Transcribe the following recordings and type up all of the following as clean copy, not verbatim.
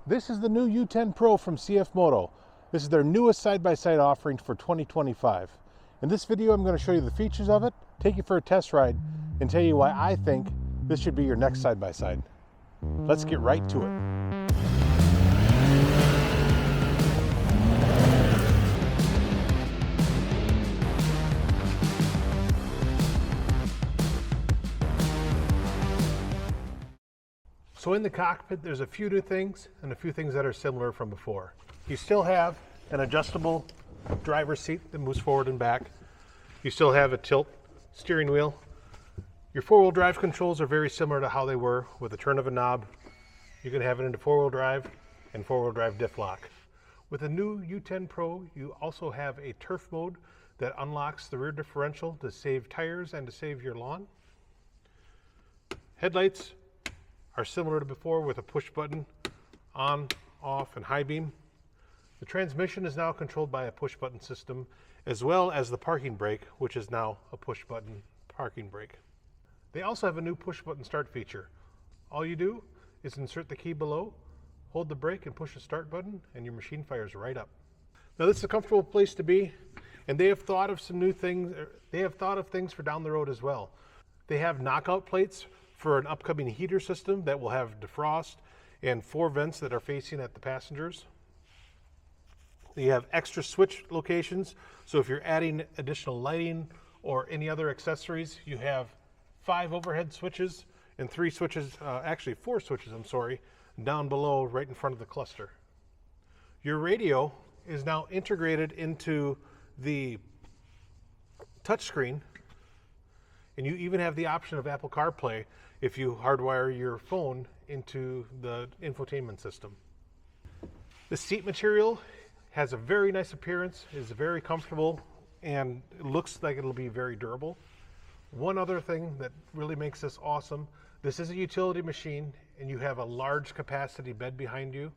This is the new U10 Pro from CF Moto. This is their newest side-by-side offering for 2025. In this video, I'm going to show you the features of it, take you for a test ride, and tell you why I think this should be your next side-by-side. Let's get right to it. So in the cockpit, there's a few new things and a few things that are similar from before. You still have an adjustable driver's seat that moves forward and back. You still have a tilt steering wheel. Your four-wheel drive controls are very similar to how they were with a turn of a knob. You can have it into four-wheel drive and four-wheel drive diff lock. With the new U10 Pro, you also have a turf mode that unlocks the rear differential to save tires and to save your lawn. Headlights are similar to before with a push button on, off, and high beam. The transmission is now controlled by a push button system, as well as the parking brake, which is now a push button parking brake. They also have a new push button start feature. All you do is insert the key below, hold the brake and push the start button, and your machine fires right up. Now this is a comfortable place to be, and they have thought of some new things. They have thought of things for down the road as well. They have knockout plates for an upcoming heater system that will have defrost and 4 vents that are facing at the passengers. You have extra switch locations, so if you're adding additional lighting or any other accessories, you have 5 overhead switches and 3 switches, actually 4 switches, down below right in front of the cluster. Your radio is now integrated into the touchscreen, and you even have the option of Apple CarPlay if you hardwire your phone into the infotainment system. The seat material has a very nice appearance, is very comfortable, and it looks like it'll be very durable. One other thing that really makes this awesome, this is a utility machine and you have a large capacity bed behind you.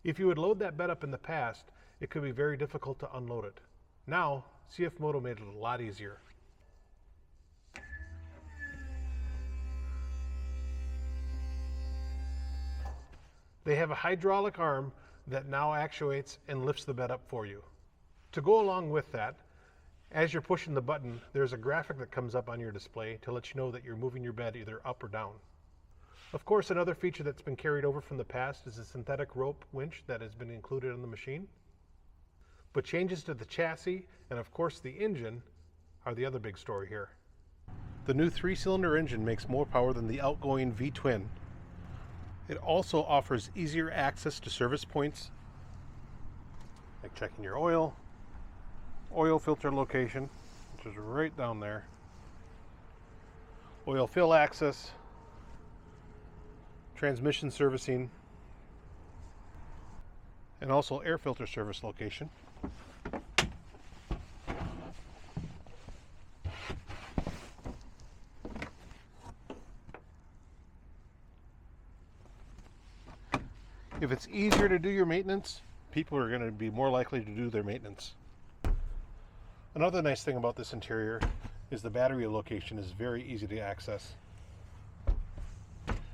If you would load that bed up in the past, it could be very difficult to unload it. Now, CF Moto made it a lot easier. They have a hydraulic arm that now actuates and lifts the bed up for you. To go along with that, as you're pushing the button, there's a graphic that comes up on your display to let you know that you're moving your bed either up or down. Of course, another feature that's been carried over from the past is a synthetic rope winch that has been included in the machine. But changes to the chassis and of course the engine are the other big story here. The new 3-cylinder engine makes more power than the outgoing V-twin. It also offers easier access to service points, like checking your oil filter location, which is right down there, oil fill access, transmission servicing, and also air filter service location. If it's easier to do your maintenance, people are going to be more likely to do their maintenance. Another nice thing about this interior is the battery location is very easy to access.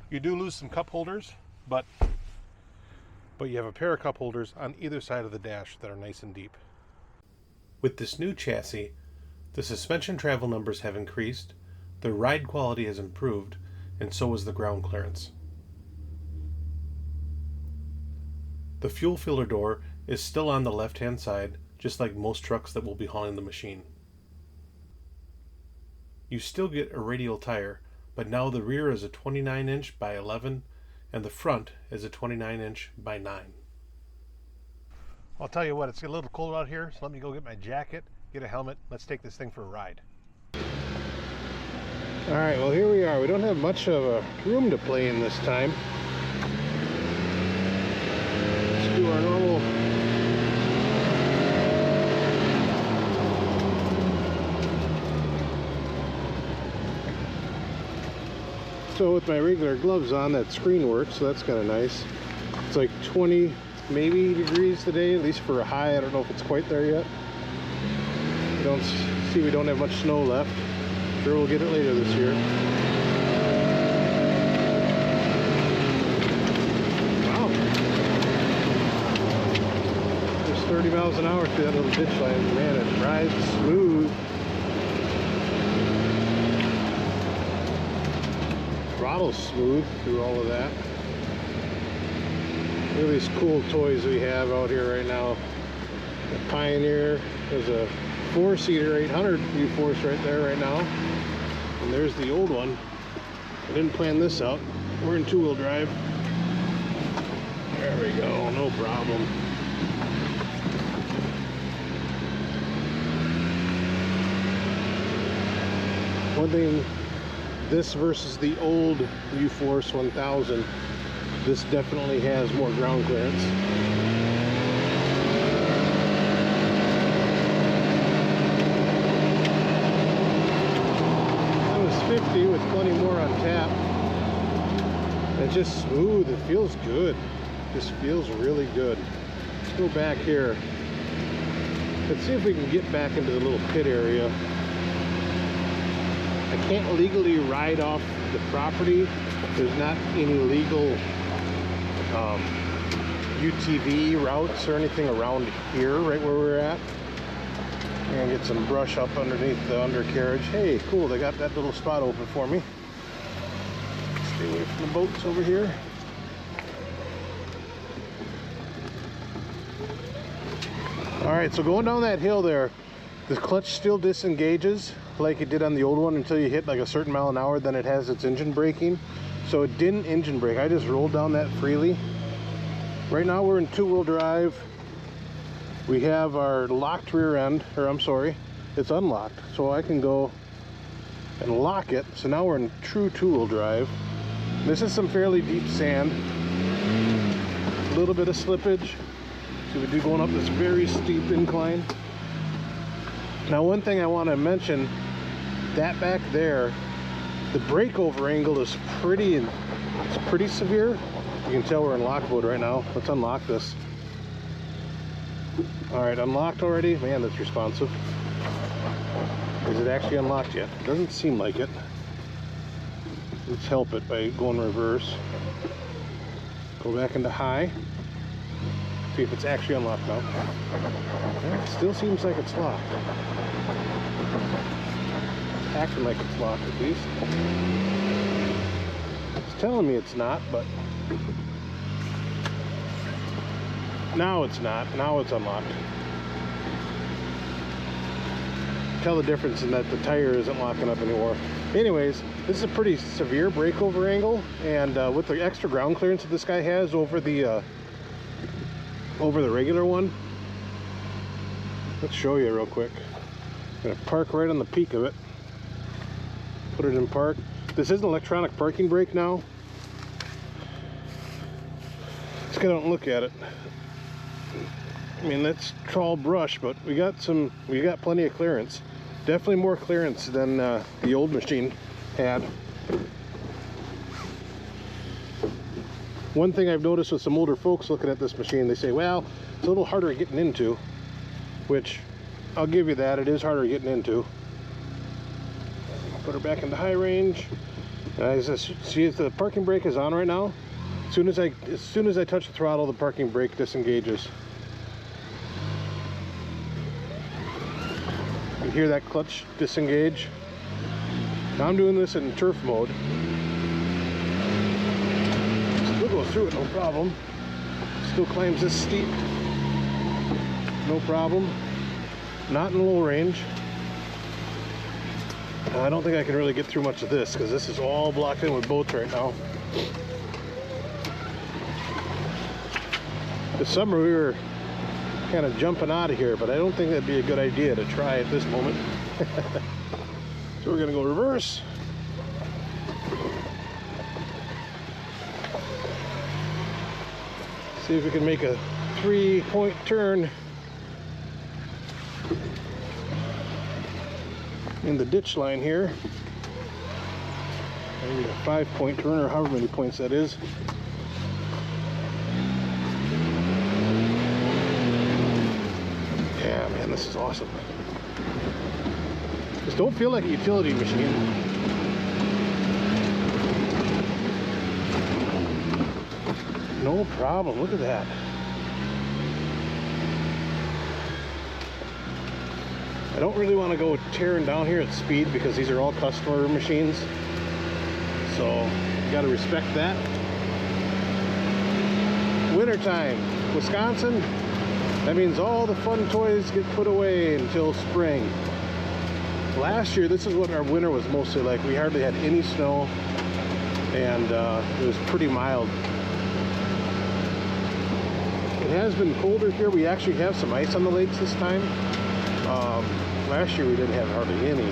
You do lose some cup holders, but you have a pair of cup holders on either side of the dash that are nice and deep. With this new chassis, the suspension travel numbers have increased, the ride quality has improved, and so has the ground clearance. The fuel filler door is still on the left-hand side, just like most trucks that will be hauling the machine. You still get a radial tire, but now the rear is a 29-inch by 11 and the front is a 29-inch by 9. I'll tell you what, it's a little cold out here, so let me go get my jacket, get a helmet, let's take this thing for a ride. Alright, well here we are. We don't have much of a room to play in this time. Do our normal so with my regular gloves on, that screen works, so that's kind of nice. It's like 20 maybe degrees today, at least for a high. I don't know if it's quite there yet. We don't have much snow left. Sure, we'll get it later this year. Wow. 40 miles an hour through that little ditch line. Man, it rides smooth. Throttle's smooth through all of that. Look at these cool toys we have out here right now. The Pioneer. There's a 4-seater 800 U-Force right there right now. And there's the old one. I didn't plan this out. We're in 2-wheel drive. There we go, no problem. One thing, this versus the old U-Force 1000, this definitely has more ground clearance. That was 50 with plenty more on tap. It's just smooth, it feels good. Just feels really good. Let's go back here. Let's see if we can get back into the little pit area. I can't legally ride off the property. There's not any legal UTV routes or anything around here, right where we're at. And get some brush up underneath the undercarriage. Hey, cool, they got that little spot open for me. Stay away from the boats over here. Alright, so going down that hill there, the clutch still disengages like it did on the old one until you hit like a certain mile an hour, then it has its engine braking. So it didn't engine brake. I just rolled down that freely. Right now we're in 2-wheel drive. We have our locked rear end, or I'm sorry, it's unlocked. So I can go and lock it. So now we're in true 2-wheel drive. This is some fairly deep sand. A little bit of slippage. So we do going up this very steep incline. Now one thing I want to mention, that back there, the breakover angle is pretty severe. You can tell we're in lock mode right now. Let's unlock this. Alright, unlocked already. Man, that's responsive. Is it actually unlocked yet? It doesn't seem like it. Let's help it by going reverse. Go back into high. See if it's actually unlocked now. Yeah, it still seems like it's locked. It's acting like it's locked at least. It's telling me it's not, but now it's not. Now it's unlocked. Tell the difference in that the tire isn't locking up anymore. Anyways, this is a pretty severe breakover angle, and with the extra ground clearance that this guy has over the regular one, let's show you real quick. I'm gonna park right on the peak of it, put it in park. This is an electronic parking brake now. Let's get out and look at it. I mean, that's tall brush, but we got plenty of clearance. Definitely more clearance than the old machine had. One thing I've noticed with some older folks looking at this machine, they say, well, it's a little harder getting into, which I'll give you that. It is harder getting into. Put her back into high range. See if the parking brake is on right now. As soon as I touch the throttle, the parking brake disengages. You hear that clutch disengage? Now I'm doing this in turf mode. Still goes through it, no problem. Still climbs this steep, no problem. Not in low range. I don't think I can really get through much of this because this is all blocked in with boats right now. This summer we were kind of jumping out of here, but I don't think that'd be a good idea to try at this moment. So we're gonna go reverse. See if we can make a 3-point turn in the ditch line here. Maybe a 5-point turn, or however many points that is. Yeah, man, this is awesome. Just don't feel like a utility machine. No problem, look at that. I don't really want to go tearing down here at speed because these are all customer machines. So you got to respect that. Wintertime, Wisconsin, that means all the fun toys get put away until spring. Last year, this is what our winter was mostly like. We hardly had any snow, and it was pretty mild. It has been colder here. We actually have some ice on the lakes this time. Last year we didn't have hardly any.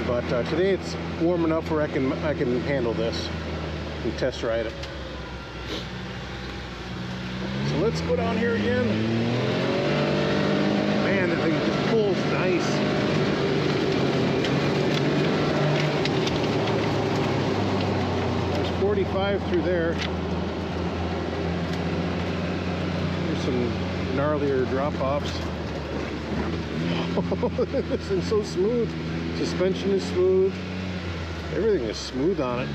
But today it's warm enough where I can handle this and test ride it. So let's go down here again. Man, that thing just pulls nice. There's 45 through there. There's some gnarlier drop-offs. This thing's so smooth. Suspension is smooth. Everything is smooth on it.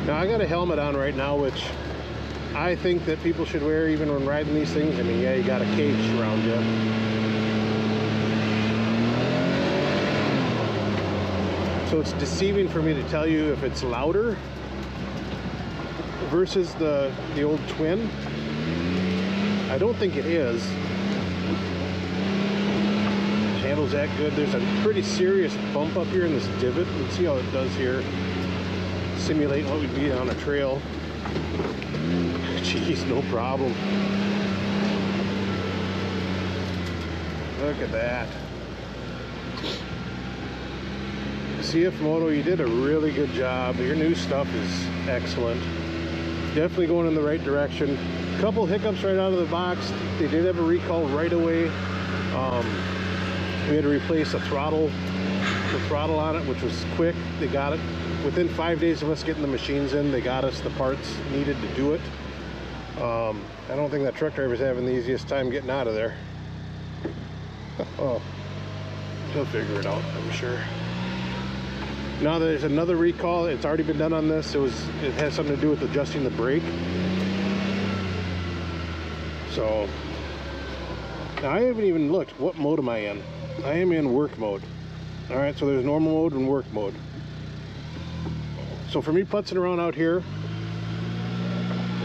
Now I got a helmet on right now, which I think that people should wear even when riding these things. I mean, yeah, you got a cage around you. So it's deceiving for me to tell you if it's louder versus the old twin. I don't think it is. Handles that good. There's a pretty serious bump up here in this divot. Let's see how it does here. Simulate what would be on a trail. Jeez, no problem. Look at that. CF Moto, you did a really good job. Your new stuff is excellent. Definitely going in the right direction. A couple hiccups right out of the box. They did have a recall right away. We had to replace the throttle on it, which was quick. They got it within 5 days of us getting the machines in. They got us the parts needed to do it. I don't think that truck driver's having the easiest time getting out of there. Oh, he'll figure it out, I'm sure. Now there's another recall. It's already been done on this. It has something to do with adjusting the brake. So now I haven't even looked. What mode am I in? I am in work mode. All right, so there's normal mode and work mode. So for me putzing around out here,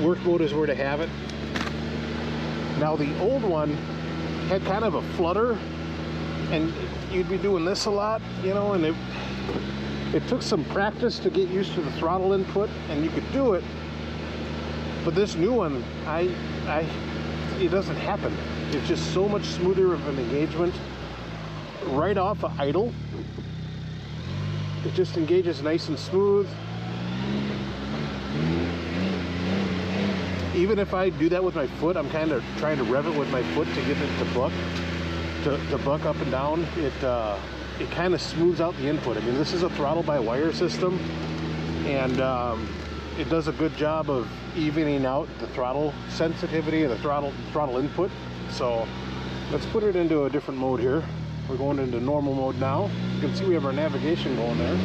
work mode is where to have it. Now the old one had kind of a flutter, and you'd be doing this a lot, you know, and it took some practice to get used to the throttle input, and you could do it. But this new one, it doesn't happen. It's just so much smoother of an engagement right off of idle. It just engages nice and smooth. Even if I do that with my foot, I'm kind of trying to rev it with my foot to get it to buck up and down. It kind of smooths out the input. I mean, this is a throttle by wire system, and it does a good job of evening out the throttle sensitivity and the throttle input. So let's put it into a different mode here. We're going into normal mode now. You can see we have our navigation going there.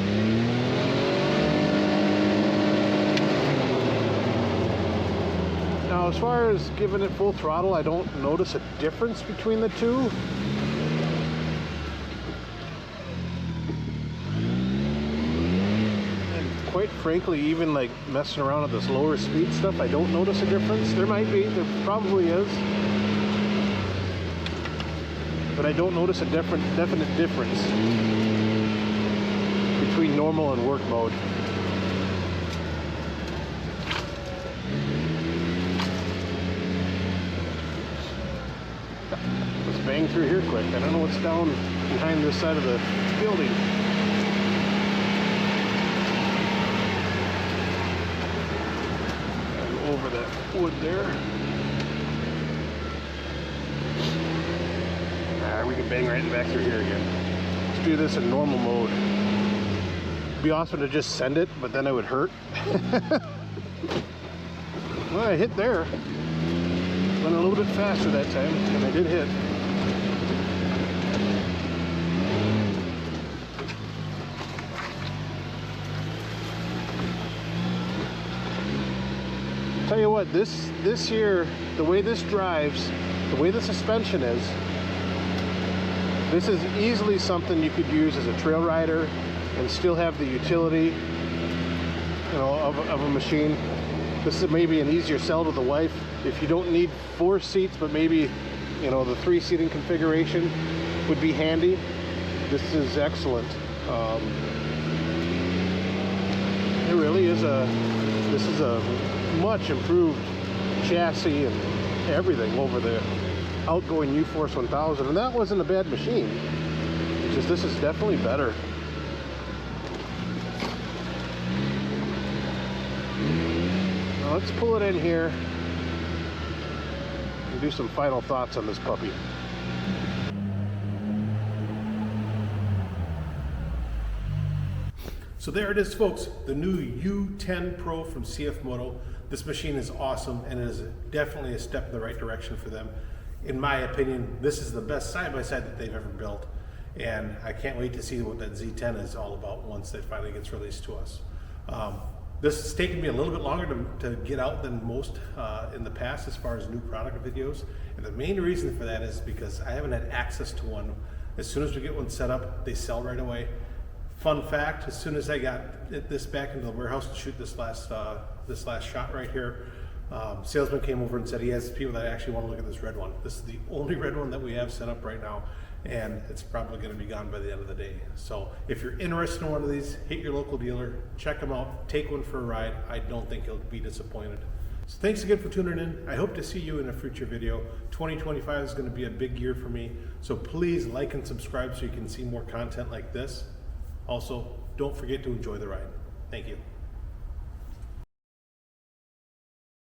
Now, as far as giving it full throttle, I don't notice a difference between the two. Quite frankly, even like messing around at this lower speed stuff, I don't notice a difference. There might be, there probably is, but I don't notice a definite difference between normal and work mode. Let's bang through here quick. I don't know what's down behind this side of the building. Over that wood there. We can bang right back through here again. Let's do this in normal mode. It'd be awesome to just send it, but then it would hurt. Well, I hit there. Went a little bit faster that time, and I did hit. Tell you what, this here, the way this drives, the way the suspension is, this is easily something you could use as a trail rider and still have the utility, you know, of a machine. This is maybe an easier sell to the wife if you don't need 4 seats, but maybe, you know, the 3 seating configuration would be handy. This is excellent. It really is this is a much improved chassis and everything over the outgoing U-Force 1000, and that wasn't a bad machine. It's just this is definitely better. Now let's pull it in here and do some final thoughts on this puppy. So there it is, folks, the new U10 Pro from CF Moto. This machine is awesome, and it is definitely a step in the right direction for them. In my opinion, this is the best side-by-side that they've ever built, and I can't wait to see what that Z10 is all about once it finally gets released to us. This has taken me a little bit longer to get out than most in the past as far as new product videos, and the main reason for that is because I haven't had access to one. As soon as we get one set up, they sell right away. Fun fact, as soon as I got this back into the warehouse to shoot this last shot right here, salesman came over and said he has people that actually want to look at this red one. This is the only red one that we have set up right now, and it's probably going to be gone by the end of the day. So if you're interested in one of these, hit your local dealer, check them out, take one for a ride. I don't think you'll be disappointed. So thanks again for tuning in. I hope to see you in a future video. 2025 is going to be a big year for me, so please like and subscribe so you can see more content like this. Also, don't forget to enjoy the ride. Thank you.